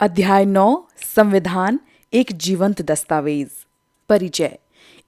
अध्याय 9 संविधान एक जीवंत दस्तावेज। परिचय।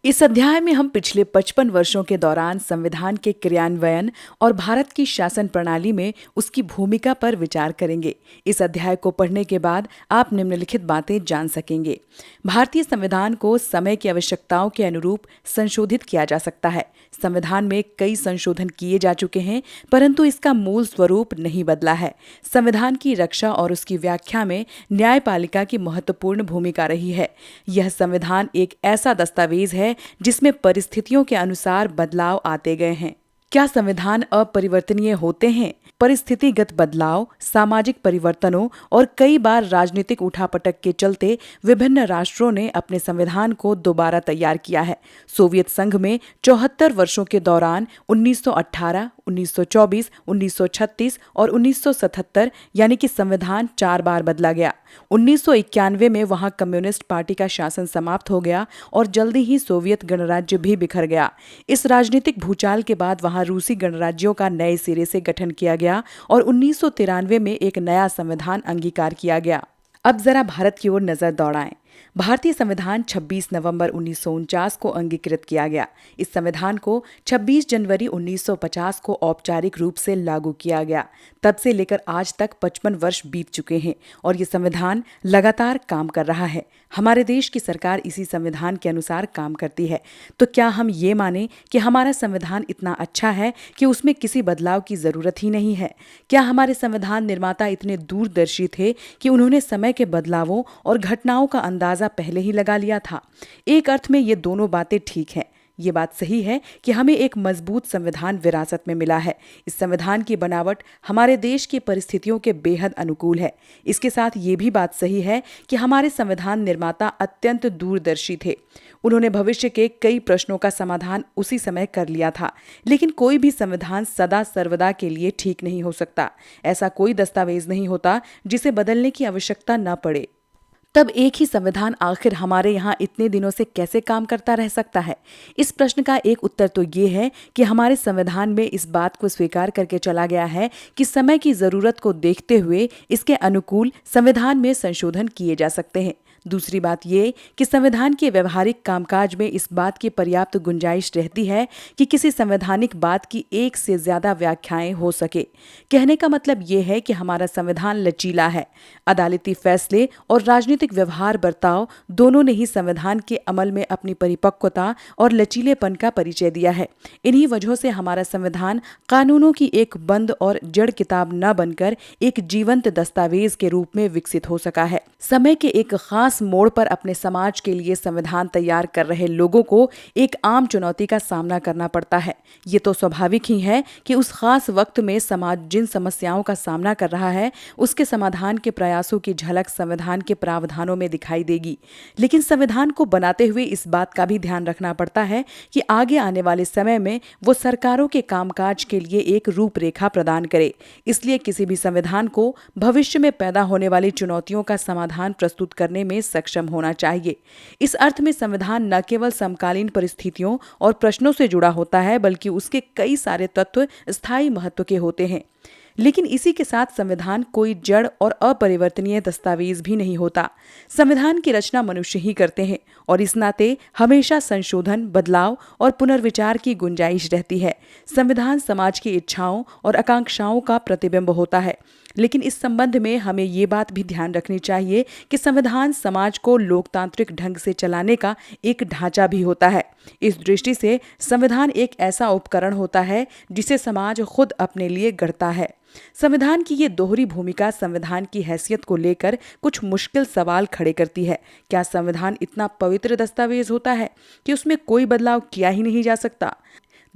इस अध्याय में हम पिछले 55 वर्षों के दौरान संविधान के क्रियान्वयन और भारत की शासन प्रणाली में उसकी भूमिका पर विचार करेंगे। इस अध्याय को पढ़ने के बाद आप निम्नलिखित बातें जान सकेंगे। भारतीय संविधान को समय की आवश्यकताओं के अनुरूप संशोधित किया जा सकता है। संविधान में कई संशोधन किए जा चुके हैं, परंतु इसका मूल स्वरूप नहीं बदला है। संविधान की रक्षा और उसकी व्याख्या में न्यायपालिका की महत्वपूर्ण भूमिका रही है। यह संविधान एक ऐसा दस्तावेज है जिसमें परिस्थितियों के अनुसार बदलाव आते गए हैं। क्या संविधान अपरिवर्तनीय होते हैं? परिस्थितिगत बदलाव, सामाजिक परिवर्तनों और कई बार राजनीतिक उठापटक के चलते विभिन्न राष्ट्रों ने अपने संविधान को दोबारा तैयार किया है। सोवियत संघ में 74 वर्षों के दौरान 1918, 1924, 1936 और 1977 यानी कि संविधान 4 बार बदला गया। 1991 में वहां कम्युनिस्ट पार्टी का शासन समाप्त हो गया और जल्दी ही सोवियत गणराज्य भी बिखर गया। इस राजनीतिक भूचाल के बाद वहां रूसी गणराज्यों का नए सिरे से गठन किया गया और 1993 में एक नया संविधान अंगीकार किया गया। अब जरा भारत की ओर नजर दौड़ाएं। भारतीय संविधान 26 नवंबर 1949 को अंगीकृत किया गया। इस संविधान को 26 जनवरी 1950 को औपचारिक रूप से लागू किया गया। तब से लेकर आज तक 55 वर्ष बीत चुके हैं और ये संविधान लगातार काम कर रहा है। हमारे देश की सरकार इसी संविधान के अनुसार काम करती है। तो क्या हम ये माने कि हमारा संविधान इतना अच्छा है कि उसमें किसी बदलाव की जरूरत ही नहीं है? क्या हमारे संविधान निर्माता इतने दूरदर्शी थे कि उन्होंने समय के बदलावों और घटनाओं का अंदाजा पहले ही लगा लिया था? एक अर्थ में ये दोनों बातें ठीक हैं। ये बात सही है कि हमें एक मजबूत संविधान विरासत में मिला है। इस संविधान की बनावट हमारे देश की परिस्थितियों के बेहद अनुकूल है। इसके साथ ये भी बात सही है कि हमारे संविधान निर्माता अत्यंत दूरदर्शी थे। उन्होंने भविष्य के कई प्रश्नों का समाधान उसी समय कर लिया था। लेकिन कोई भी संविधान सदा सर्वदा के लिए ठीक नहीं हो सकता। ऐसा कोई दस्तावेज नहीं होता जिसे बदलने की आवश्यकता न पड़े। तब एक ही संविधान आखिर हमारे यहाँ इतने दिनों से कैसे काम करता रह सकता है? इस प्रश्न का एक उत्तर तो ये है कि हमारे संविधान में इस बात को स्वीकार करके चला गया है कि समय की जरूरत को देखते हुए इसके अनुकूल संविधान में संशोधन किए जा सकते हैं। दूसरी बात ये कि संविधान के व्यवहारिक कामकाज में इस बात की पर्याप्त गुंजाइश रहती है कि किसी संवैधानिक बात की एक से ज्यादा व्याख्याएं हो सके। कहने का मतलब ये है कि हमारा संविधान लचीला है। अदालती फैसले और राजनीतिक व्यवहार बर्ताव दोनों ने ही संविधान के अमल में अपनी परिपक्वता और लचीलेपन का परिचय दिया है। इन्हीं वजहों से हमारा संविधान कानूनों की एक बंद और जड़ किताब न बनकर एक जीवंत दस्तावेज के रूप में विकसित हो सका है। समय के एक खास मोड़ पर अपने समाज के लिए संविधान तैयार कर रहे लोगों को एक आम चुनौती का सामना करना पड़ता है। ये तो स्वाभाविक ही है कि उस खास वक्त में समाज जिन समस्याओं का सामना कर रहा है उसके समाधान के प्रयासों की झलक संविधान के प्रावधानों में दिखाई देगी। लेकिन संविधान को बनाते हुए इस बात का भी ध्यान रखना पड़ता है कि आगे आने वाले समय में वो सरकारों के कामकाज के लिए एक रूपरेखा प्रदान करे। इसलिए किसी भी संविधान को भविष्य में पैदा होने वाली चुनौतियों का समाधान प्रस्तुत करने में सक्षम होना चाहिए। इस अर्थ में संविधान न केवल समकालीन परिस्थितियों और प्रश्नों से जुड़ा होता है बल्कि उसके कई सारे तत्व स्थायी महत्व के होते हैं। लेकिन इसी के साथ संविधान कोई जड़ और अपरिवर्तनीय दस्तावेज भी नहीं होता। संविधान की रचना मनुष्य ही करते हैं और इस नाते हमेशा संशोधन, बदलाव और पुनर्विचार की गुंजाइश रहती है। संविधान समाज की इच्छाओं और आकांक्षाओं का प्रतिबिंब होता है। लेकिन इस संबंध में हमें ये बात भी ध्यान रखनी चाहिए कि संविधान समाज को लोकतांत्रिक ढंग से चलाने का एक ढांचा भी होता है। इस दृष्टि से संविधान एक ऐसा उपकरण होता है जिसे समाज खुद अपने लिए गढ़ता है। संविधान की ये दोहरी भूमिका संविधान की हैसियत को लेकर कुछ मुश्किल सवाल खड़े करती है। क्या संविधान इतना पवित्र दस्तावेज होता है कि उसमें कोई बदलाव किया ही नहीं जा सकता?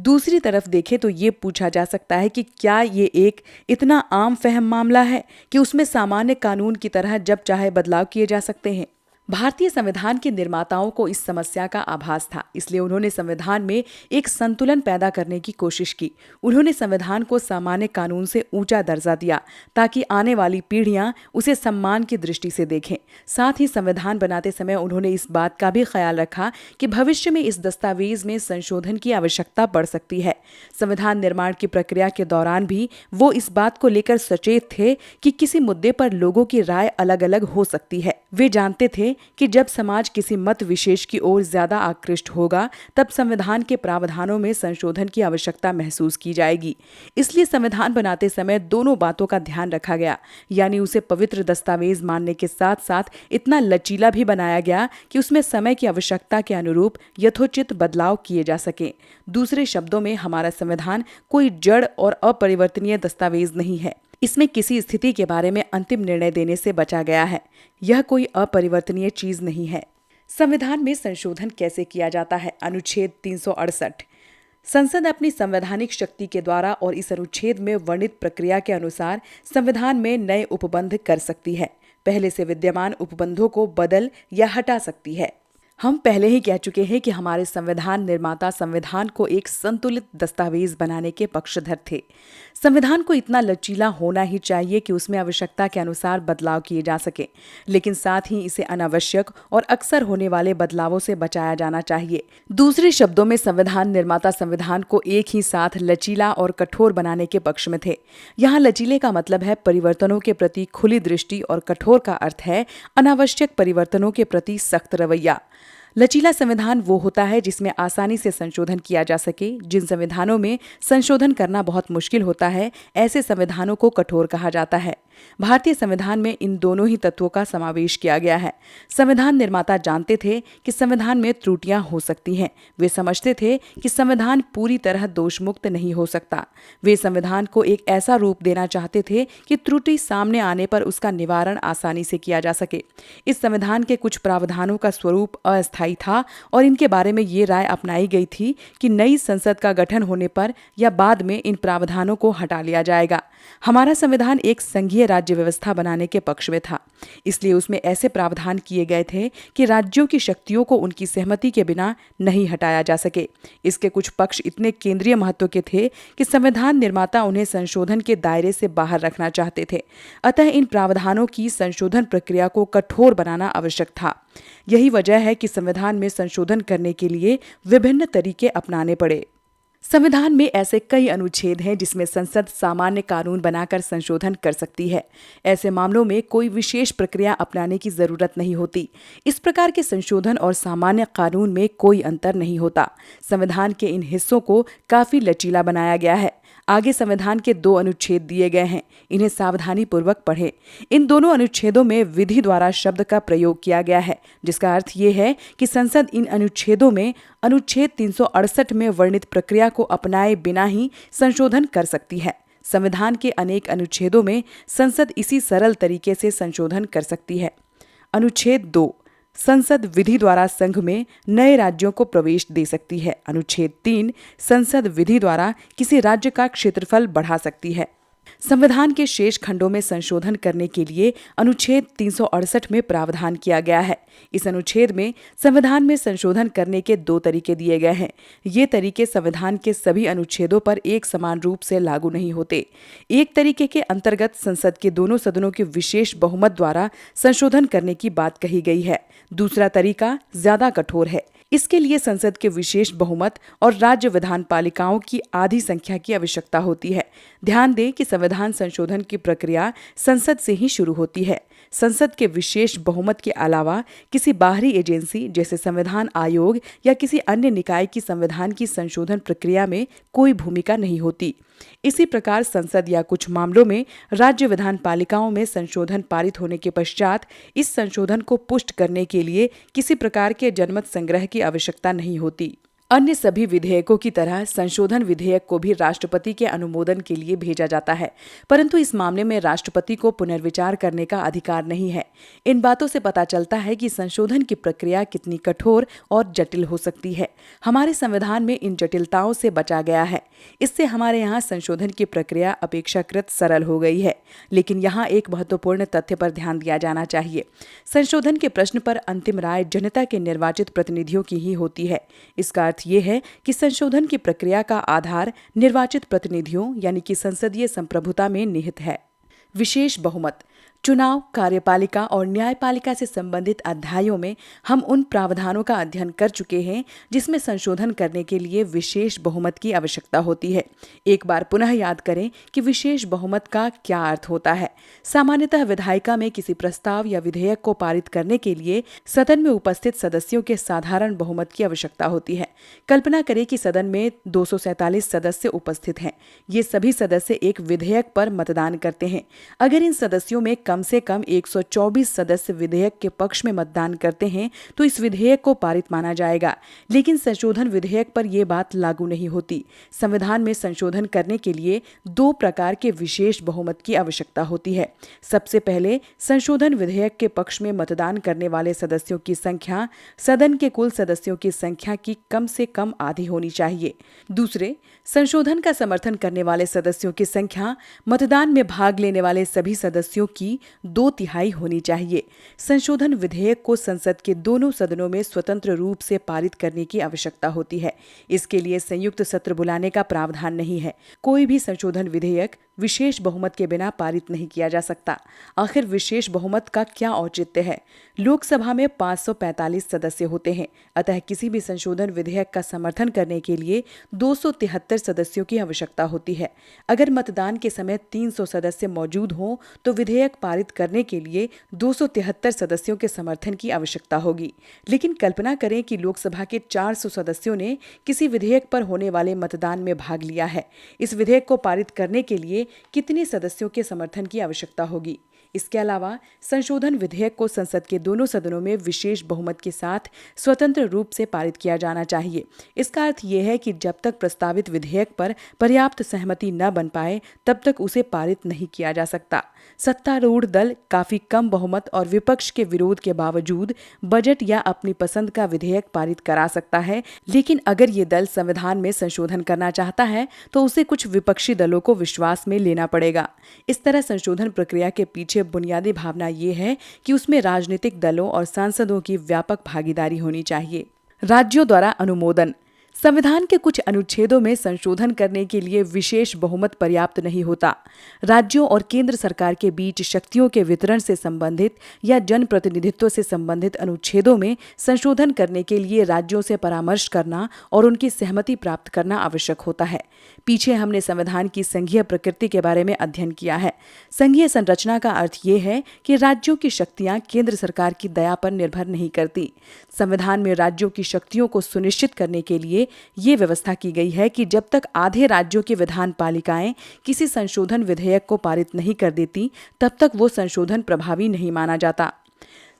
दूसरी तरफ देखें तो ये पूछा जा सकता है कि क्या ये एक इतना आम फहम मामला है कि उसमें सामान्य कानून की तरह जब चाहे बदलाव किए जा सकते हैं? भारतीय संविधान के निर्माताओं को इस समस्या का आभास था, इसलिए उन्होंने संविधान में एक संतुलन पैदा करने की कोशिश की। उन्होंने संविधान को सामान्य कानून से ऊंचा दर्जा दिया ताकि आने वाली पीढ़ियां उसे सम्मान की दृष्टि से देखें। साथ ही संविधान बनाते समय उन्होंने इस बात का भी ख्याल रखा कि भविष्य में इस दस्तावेज में संशोधन की आवश्यकता पड़ सकती है। संविधान निर्माण की प्रक्रिया के दौरान भी वो इस बात को लेकर सचेत थे कि किसी मुद्दे पर लोगों की राय अलग अलग हो सकती है। वे जानते थे कि जब समाज किसी मत विशेष की ओर ज्यादा आकृष्ट होगा तब संविधान के प्रावधानों में संशोधन की आवश्यकता महसूस की जाएगी। इसलिए संविधान बनाते समय दोनों बातों का ध्यान रखा गया, यानी उसे पवित्र दस्तावेज मानने के साथ साथ इतना लचीला भी बनाया गया कि उसमें समय की आवश्यकता के अनुरूप यथोचित बदलाव किए जा सके। दूसरे शब्दों में हमारा संविधान कोई जड़ और अपरिवर्तनीय दस्तावेज नहीं है। इसमें किसी स्थिति के बारे में अंतिम निर्णय देने से बचा गया है। यह कोई अपरिवर्तनीय चीज नहीं है। संविधान में संशोधन कैसे किया जाता है? अनुच्छेद 368। संसद अपनी संवैधानिक शक्ति के द्वारा और इस अनुच्छेद में वर्णित प्रक्रिया के अनुसार संविधान में नए उपबंध कर सकती है। पहले से विद्यमान उपबंधों को बदल या हटा सकती है। हम पहले ही कह चुके हैं कि हमारे संविधान निर्माता संविधान को एक संतुलित दस्तावेज बनाने के पक्षधर थे। संविधान को इतना लचीला होना ही चाहिए कि उसमें आवश्यकता के अनुसार बदलाव किए जा सके, लेकिन साथ ही इसे अनावश्यक और अक्सर होने वाले बदलावों से बचाया जाना चाहिए। दूसरे शब्दों में संविधान निर्माता संविधान को एक ही साथ लचीला और कठोर बनाने के पक्ष में थे। यहाँ लचीले का मतलब है परिवर्तनों के प्रति खुली दृष्टि और कठोर का अर्थ है अनावश्यक परिवर्तनों के प्रति सख्त रवैया। लचीला संविधान वो होता है जिसमें आसानी से संशोधन किया जा सके। जिन संविधानों में संशोधन करना बहुत मुश्किल होता है, ऐसे संविधानों को कठोर कहा जाता है। भारतीय संविधान में इन दोनों ही तत्वों का समावेश किया गया है। संविधान निर्माता जानते थे कि संविधान में त्रुटियां हो सकती हैं। वे समझते थे कि संविधान पूरी तरह दोषमुक्त नहीं हो सकता। वे संविधान को एक ऐसा रूप देना चाहते थे कि त्रुटि सामने आने पर उसका निवारण आसानी से किया जा सके। इस संविधान के कुछ प्रावधानों का स्वरूप अस्थायी था और इनके बारे में ये राय अपनाई गई थी कि नई संसद का गठन होने पर या बाद में इन प्रावधानों को हटा लिया जाएगा। हमारा संविधान एक संघीय राज्य व्यवस्था बनाने के पक्ष में था, इसलिए उसमें ऐसे प्रावधान किए गए थे कि राज्यों की शक्तियों को उनकी सहमति के बिना नहीं हटाया जा सके। इसके कुछ पक्ष इतने केंद्रीय महत्व के थे कि संविधान निर्माता उन्हें संशोधन के दायरे से बाहर रखना चाहते थे। अतः इन प्रावधानों की संशोधन प्रक्रिया को कठोर बनाना आवश्यक था। यही वजह है कि संविधान में संशोधन करने के लिए विभिन्न तरीके अपनाने पड़े। संविधान में ऐसे कई अनुच्छेद हैं जिसमें संसद सामान्य कानून बनाकर संशोधन कर सकती है। ऐसे मामलों में कोई विशेष प्रक्रिया अपनाने की जरूरत नहीं होती। इस प्रकार के संशोधन और सामान्य कानून में कोई अंतर नहीं होता। संविधान के इन हिस्सों को काफी लचीला बनाया गया है। आगे संविधान के 2 अनुच्छेद दिए गए हैं, इन्हें सावधानी पूर्वक पढ़ें। इन दोनों अनुच्छेदों में विधि द्वारा शब्द का प्रयोग किया गया है, जिसका अर्थ ये है कि संसद इन अनुच्छेदों में अनुच्छेद 368 में वर्णित प्रक्रिया को अपनाए बिना ही संशोधन कर सकती है। संविधान के अनेक अनुच्छेदों में संसद इसी सरल तरीके से संशोधन कर सकती है। अनुच्छेद 2, संसद विधि द्वारा संघ में नए राज्यों को प्रवेश दे सकती है। अनुच्छेद 3, संसद विधि द्वारा किसी राज्य का क्षेत्रफल बढ़ा सकती है। संविधान के शेष खंडों में संशोधन करने के लिए अनुच्छेद 368 में प्रावधान किया गया है। इस अनुच्छेद में संविधान में संशोधन करने के 2 तरीके दिए गए हैं। ये तरीके संविधान के सभी अनुच्छेदों पर एक समान रूप से लागू नहीं होते। एक तरीके के अंतर्गत संसद के दोनों सदनों के विशेष बहुमत द्वारा संशोधन करने की बात कही गई है। दूसरा तरीका ज्यादा कठोर है। इसके लिए संसद के विशेष बहुमत और राज्य विधान पालिकाओं की आधी संख्या की आवश्यकता होती है। ध्यान दें कि संविधान संशोधन की प्रक्रिया संसद से ही शुरू होती है। संसद के विशेष बहुमत के अलावा किसी बाहरी एजेंसी जैसे संविधान आयोग या किसी अन्य निकाय की संविधान की संशोधन प्रक्रिया में कोई भूमिका नहीं होती। इसी प्रकार संसद या कुछ मामलों में राज्य विधान पालिकाओं में संशोधन पारित होने के पश्चात इस संशोधन को पुष्ट करने के लिए किसी प्रकार के जनमत संग्रह की आवश्यकता नहीं होती। अन्य सभी विधेयकों की तरह संशोधन विधेयक को भी राष्ट्रपति के अनुमोदन के लिए भेजा जाता है, परंतु इस मामले में राष्ट्रपति को पुनर्विचार करने का अधिकार नहीं है। इन बातों से पता चलता है कि संशोधन की प्रक्रिया कितनी कठोर और जटिल हो सकती है। हमारे संविधान में इन जटिलताओं से बचा गया है। इससे हमारे यहाँ संशोधन की प्रक्रिया अपेक्षाकृत सरल हो गई है। लेकिन यहाँ एक महत्वपूर्ण तथ्य पर ध्यान दिया जाना चाहिए। संशोधन के प्रश्न पर अंतिम राय जनता के निर्वाचित प्रतिनिधियों की ही होती है। इसका अर्थ ये है कि संशोधन की प्रक्रिया का आधार निर्वाचित प्रतिनिधियों यानी कि संसदीय संप्रभुता में निहित है। विशेष बहुमत। चुनाव, कार्यपालिका और न्यायपालिका से संबंधित अध्यायों में हम उन प्रावधानों का अध्ययन कर चुके हैं जिसमें संशोधन करने के लिए विशेष बहुमत की आवश्यकता होती है। एक बार पुनः याद करें कि विशेष बहुमत का क्या अर्थ होता है। सामान्यतः विधायिका में किसी प्रस्ताव या विधेयक को पारित करने के लिए सदन में उपस्थित सदस्यों के साधारण बहुमत की आवश्यकता होती है। कल्पना करें कि सदन में 247 सदस्य उपस्थित हैं। ये सभी सदस्य एक विधेयक पर मतदान करते हैं। अगर इन सदस्यों में कम से कम 124 सदस्य विधेयक के पक्ष में मतदान करते हैं तो इस विधेयक को पारित माना जाएगा। लेकिन संशोधन विधेयक पर यह बात लागू नहीं होती। संविधान में संशोधन करने के लिए 2 प्रकार के विशेष बहुमत की आवश्यकता होती है। सबसे पहले, संशोधन विधेयक के पक्ष में मतदान करने वाले सदस्यों की संख्या सदन के कुल सदस्यों की संख्या की कम से कम आधी होनी चाहिए। दूसरे, संशोधन का समर्थन करने वाले सदस्यों की संख्या मतदान में भाग लेने वाले सभी सदस्यों की 2/3 होनी चाहिए। संशोधन विधेयक को संसद के दोनों सदनों में स्वतंत्र रूप से पारित करने की आवश्यकता होती है। इसके लिए संयुक्त सत्र बुलाने का प्रावधान नहीं है। कोई भी संशोधन विधेयक विशेष बहुमत के बिना पारित नहीं किया जा सकता। आखिर विशेष बहुमत का क्या औचित्य है? लोकसभा में 545 सदस्य होते हैं, अतः किसी भी संशोधन विधेयक का समर्थन करने के लिए 273 सदस्यों की आवश्यकता होती है। अगर मतदान के समय 300 सदस्य मौजूद हों तो विधेयक पारित करने के लिए 273 सदस्यों के समर्थन की आवश्यकता होगी। लेकिन कल्पना करें कि लोकसभा के 400 सदस्यों ने किसी विधेयक पर होने वाले मतदान में भाग लिया है। इस विधेयक को पारित करने के लिए कितने सदस्यों के समर्थन की आवश्यकता होगी? इसके अलावा संशोधन विधेयक को संसद के दोनों सदनों में विशेष बहुमत के साथ स्वतंत्र रूप से पारित किया जाना चाहिए। इसका अर्थ यह है कि जब तक प्रस्तावित विधेयक पर पर्याप्त सहमति न बन पाए तब तक उसे पारित नहीं किया जा सकता। सत्तारूढ़ दल काफी कम बहुमत और विपक्ष के विरोध के बावजूद बजट या अपनी पसंद का विधेयक पारित करा सकता है। लेकिन अगर ये दल संविधान में संशोधन करना चाहता है तो उसे कुछ विपक्षी दलों को विश्वास में लेना पड़ेगा। इस तरह संशोधन प्रक्रिया के पीछे बुनियादी भावना ये है कि उसमें राजनीतिक दलों और सांसदों की व्यापक भागीदारी होनी चाहिए। राज्यों द्वारा अनुमोदन। संविधान के कुछ अनुच्छेदों में संशोधन करने के लिए विशेष बहुमत पर्याप्त नहीं होता। राज्यों और केंद्र सरकार के बीच शक्तियों के वितरण से संबंधित या जनप्रतिनिधित्व से संबंधित अनुच्छेदों में संशोधन करने के लिए राज्यों से परामर्श करना और उनकी सहमति प्राप्त करना आवश्यक होता है। पीछे हमने संविधान की संघीय प्रकृति के बारे में अध्ययन किया है। संघीय संरचना का अर्थ ये है कि राज्यों की शक्तियां केंद्र सरकार की दया पर निर्भर नहीं करती। संविधान में राज्यों की शक्तियों को सुनिश्चित करने के लिए ये व्यवस्था की गई है कि जब तक आधे राज्यों की विधान पालिकाएं किसी संशोधन विधेयक को पारित नहीं कर देती तब तक वो संशोधन प्रभावी नहीं माना जाता।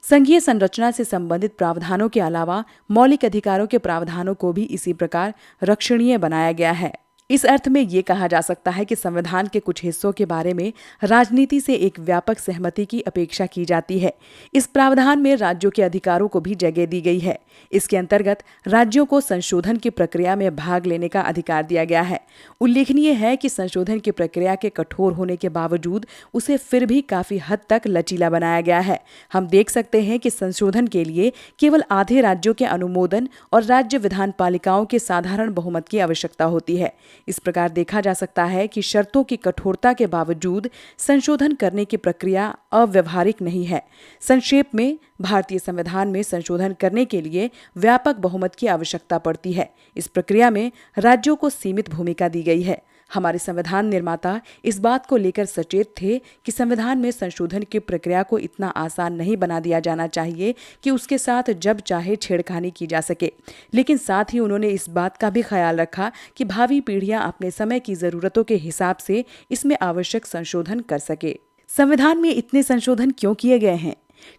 संघीय संरचना से संबंधित प्रावधानों के अलावा मौलिक अधिकारों के प्रावधानों को भी इसी प्रकार रक्षणीय बनाया गया है। इस अर्थ में ये कहा जा सकता है कि संविधान के कुछ हिस्सों के बारे में राजनीति से एक व्यापक सहमति की अपेक्षा की जाती है। इस प्रावधान में राज्यों के अधिकारों को भी जगह दी गई है। इसके अंतर्गत राज्यों को संशोधन की प्रक्रिया में भाग लेने का अधिकार दिया गया है। उल्लेखनीय है कि संशोधन की प्रक्रिया के कठोर होने के बावजूद उसे फिर भी काफी हद तक लचीला बनाया गया है। हम देख सकते हैं कि संशोधन के लिए केवल आधे राज्यों के अनुमोदन और राज्य विधान पालिकाओं के साधारण बहुमत की आवश्यकता होती है। इस प्रकार देखा जा सकता है कि शर्तों की कठोरता के बावजूद संशोधन करने की प्रक्रिया अव्यवहारिक नहीं है। संक्षेप में, भारतीय संविधान में संशोधन करने के लिए व्यापक बहुमत की आवश्यकता पड़ती है। इस प्रक्रिया में राज्यों को सीमित भूमिका दी गई है। हमारे संविधान निर्माता इस बात को लेकर सचेत थे कि संविधान में संशोधन की प्रक्रिया को इतना आसान नहीं बना दिया जाना चाहिए कि उसके साथ जब चाहे छेड़खानी की जा सके। लेकिन साथ ही उन्होंने इस बात का भी ख्याल रखा कि भावी पीढ़ियां अपने समय की जरूरतों के हिसाब से इसमें आवश्यक संशोधन कर सके। संविधान में इतने संशोधन क्यों किए गए हैं?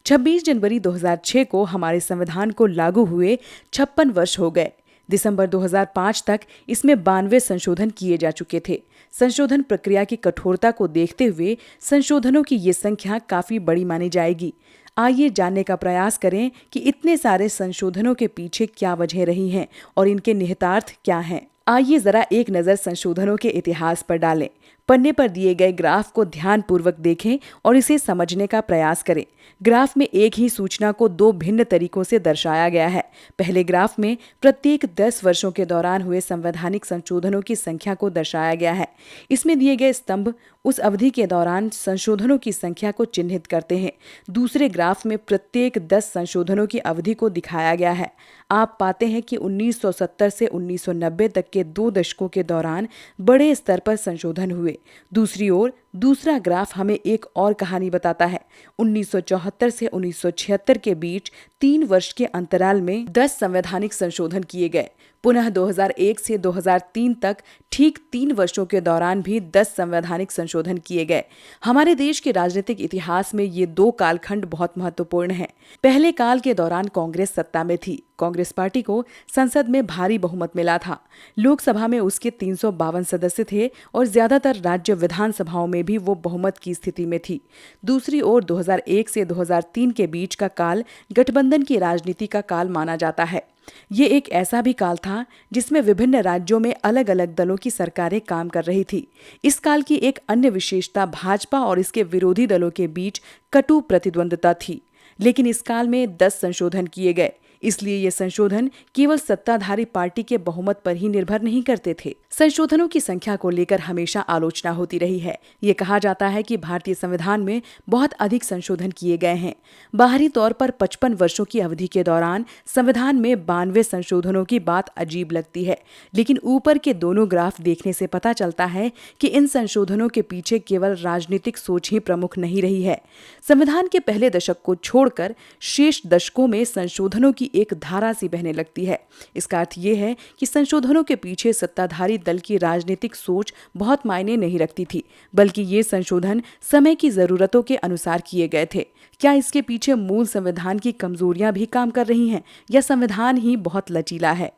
26 जनवरी 2006 को हमारे संविधान को लागू हुए 56 वर्ष हो गए। दिसंबर 2005 तक इसमें 92 संशोधन किए जा चुके थे। संशोधन प्रक्रिया की कठोरता को देखते हुए संशोधनों की ये संख्या काफी बड़ी मानी जाएगी। आइए जानने का प्रयास करें कि इतने सारे संशोधनों के पीछे क्या वजह रही हैं और इनके निहितार्थ क्या हैं। आइए जरा एक नज़र संशोधनों के इतिहास पर डालें। पन्ने पर दिए गए ग्राफ को ध्यानपूर्वक देखें और इसे समझने का प्रयास करें। ग्राफ में एक ही सूचना को दो भिन्न तरीकों से दर्शाया गया है। पहले ग्राफ में प्रत्येक 10 वर्षों के दौरान हुए संवैधानिक संशोधनों की संख्या को दर्शाया गया है। इसमें दिए गए स्तंभ उस अवधि के दौरान संशोधनों की संख्या को चिन्हित करते हैं। दूसरे ग्राफ में प्रत्येक 10 संशोधनों की अवधि को दिखाया गया है। आप पाते हैं कि 1970 से 1990 तक के 2 दशकों के दौरान बड़े स्तर पर संशोधन हुए। दूसरी ओर दूसरा ग्राफ हमें एक और कहानी बताता है। 1974 से 1976 के बीच 3 वर्ष के अंतराल में 10 संवैधानिक संशोधन किए गए। पुनः 2001 से 2003 तक ठीक 3 वर्षों के दौरान भी 10 संवैधानिक संशोधन किए गए। हमारे देश के राजनीतिक इतिहास में ये 2 कालखंड बहुत महत्वपूर्ण हैं। पहले काल के दौरान कांग्रेस सत्ता में थी। कांग्रेस पार्टी को संसद में भारी बहुमत मिला था। लोकसभा में उसके 352 सदस्य थे और ज्यादातर राज्य विधानसभाओं में भी वो बहुमत की स्थिति में थी। दूसरी ओर 2001 से 2003 के बीच का काल गठबंधन की राजनीति का काल माना जाता है। ये एक ऐसा भी काल था जिसमें विभिन्न राज्यों में अलग अलग दलों की सरकारें काम कर रही थी। इस काल की एक अन्य विशेषता भाजपा और इसके विरोधी दलों के बीच कटु प्रतिद्वंद्विता थी। लेकिन इस काल में 10 संशोधन किए गए, इसलिए ये संशोधन केवल सत्ताधारी पार्टी के बहुमत पर ही निर्भर नहीं करते थे। संशोधनों की संख्या को लेकर हमेशा आलोचना होती रही है। ये कहा जाता है कि भारतीय संविधान में बहुत अधिक संशोधन किए गए हैं। बाहरी तौर पर 55 वर्षों की अवधि के दौरान संविधान में 92 संशोधनों की बात अजीब लगती है, लेकिन ऊपर के दोनों ग्राफ देखने से पता चलता है कि इन संशोधनों के पीछे केवल राजनीतिक सोच ही प्रमुख नहीं रही है। संविधान के पहले दशक को छोड़कर शेष दशकों में संशोधनों की एक धारा सी बहने लगती है। इसका अर्थ ये है कि संशोधनों के पीछे सत्ताधारी दल की राजनीतिक सोच बहुत मायने नहीं रखती थी, बल्कि ये संशोधन समय की जरूरतों के अनुसार किए गए थे। क्या इसके पीछे मूल संविधान की कमजोरियां भी काम कर रही हैं या संविधान ही बहुत लचीला है?